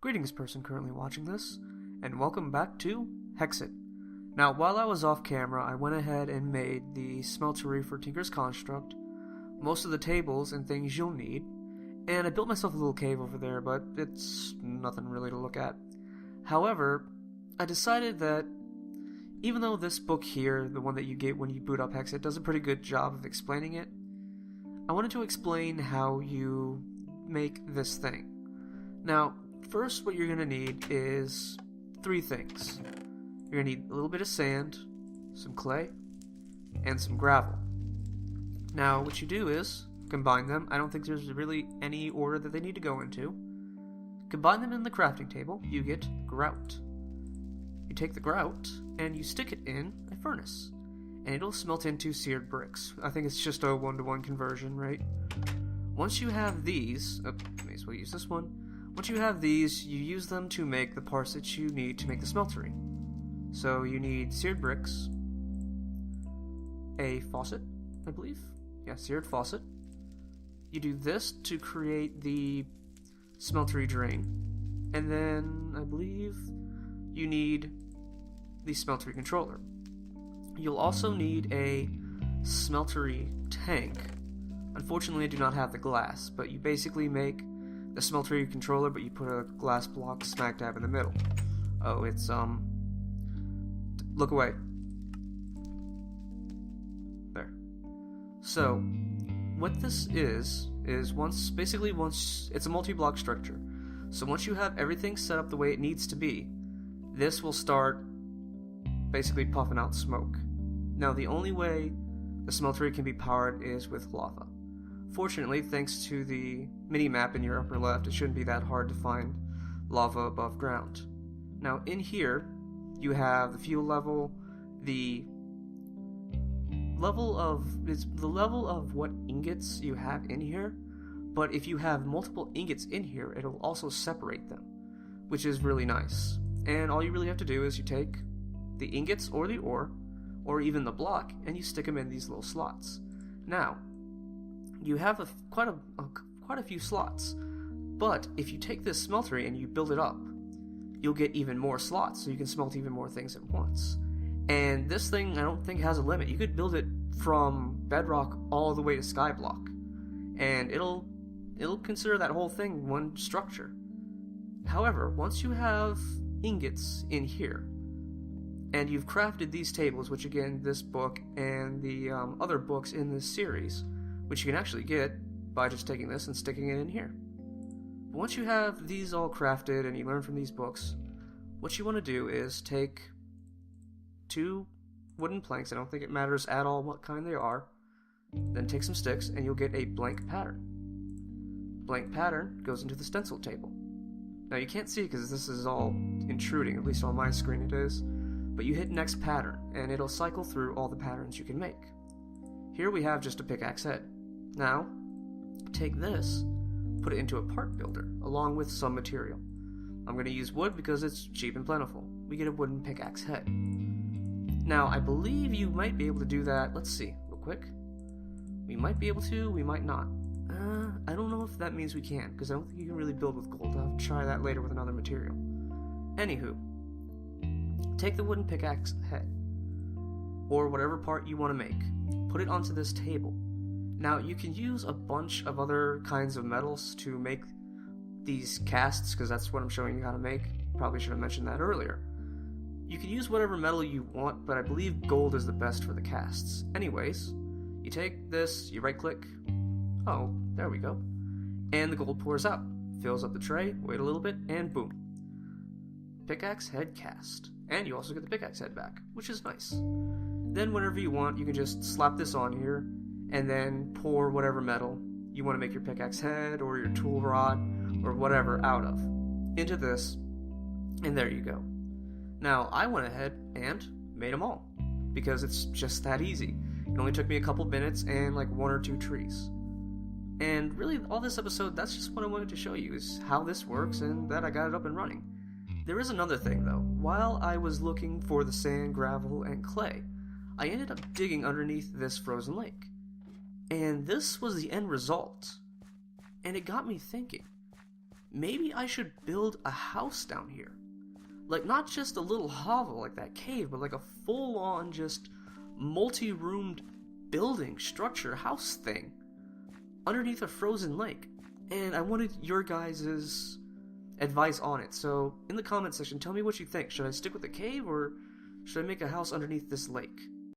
Greetings, person currently watching this, and welcome back to Hexxit. Now, while I was off camera, I went ahead and made the smeltery for Tinker's Construct, most of the tables and things you'll need, and I built myself a little cave over there, but it's nothing really to look at. However, I decided that even though this book here, the one that you get when you boot up Hexxit, does a pretty good job of explaining it, I wanted to explain how you make this thing. Now, first, what you're going to need is three things. You're going to need a little bit of sand, some clay, and some gravel. Now, what you do is combine them. I don't think there's really any order that they need to go into. Combine them in the crafting table, you get grout. You take the grout, and you stick it in a furnace, and it'll smelt into seared bricks. I think it's just a 1-to-1 conversion, right? Once you have these, may as well use this one. Once you have these, you use them to make the parts that you need to make the smeltery. So you need seared bricks, a faucet, I believe. Yeah, seared faucet. You do this to create the smeltery drain. And then, I believe, you need the smeltery controller. You'll also need a smeltery tank. Unfortunately, I do not have the glass, but you basically make the smeltery controller, but you put a glass block smack dab in the middle. Oh, it's, look away. There. So, what this is once it's a multi-block structure. So once you have everything set up the way it needs to be, this will start basically puffing out smoke. Now, the only way the smeltery can be powered is with lava. Fortunately, thanks to the mini-map in your upper left, it shouldn't be that hard to find lava above ground. Now, in here, you have the fuel level, the level of what ingots you have in here, but if you have multiple ingots in here, it'll also separate them, which is really nice. And all you really have to do is you take the ingots or the ore, or even the block, and you stick them in these little slots. Now, you have quite a few slots, but if you take this smeltery and you build it up, you'll get even more slots, so you can smelt even more things at once. And this thing, I don't think has a limit. You could build it from bedrock all the way to skyblock, and it'll consider that whole thing one structure. However, once you have ingots in here, and you've crafted these tables, which again, this book and the other books in this series, which you can actually get by just taking this and sticking it in here. But once you have these all crafted and you learn from these books, what you want to do is take 2 wooden planks, I don't think it matters at all what kind they are, then take some sticks and you'll get a blank pattern. Blank pattern goes into the stencil table. Now you can't see because this is all intruding, at least on my screen it is, but you hit next pattern and it'll cycle through all the patterns you can make. Here we have just a pickaxe head. Now, take this, put it into a part builder, along with some material. I'm going to use wood because it's cheap and plentiful. We get a wooden pickaxe head. Now, I believe you might be able to do that. Let's see, real quick. We might be able to, we might not. I don't know if that means we can, because I don't think you can really build with gold. I'll try that later with another material. Anywho, take the wooden pickaxe head, or whatever part you want to make. Put it onto this table. Now, you can use a bunch of other kinds of metals to make these casts, because that's what I'm showing you how to make. Probably should have mentioned that earlier. You can use whatever metal you want, but I believe gold is the best for the casts. Anyways, you take this, you right-click. Oh, there we go. And the gold pours out. Fills up the tray, wait a little bit, and boom. Pickaxe head cast. And you also get the pickaxe head back, which is nice. Then whenever you want, you can just slap this on here, and then pour whatever metal you want to make your pickaxe head or your tool rod or whatever out of into this, and there you go. Now, I went ahead and made them all because it's just that easy. It only took me a couple minutes and like 1 or 2 trees. And really, all this episode, that's just what I wanted to show you, is how this works and that I got it up and running. There is another thing though. While I was looking for the sand, gravel, and clay, I ended up digging underneath this frozen lake. And this was the end result. And it got me thinking, maybe I should build a house down here. Like, not just a little hovel like that cave, but like a full-on, just multi-roomed building, structure, house thing underneath a frozen lake. And I wanted your guys' advice on it. So, in the comment section, tell me what you think. Should I stick with the cave, or should I make a house underneath this lake?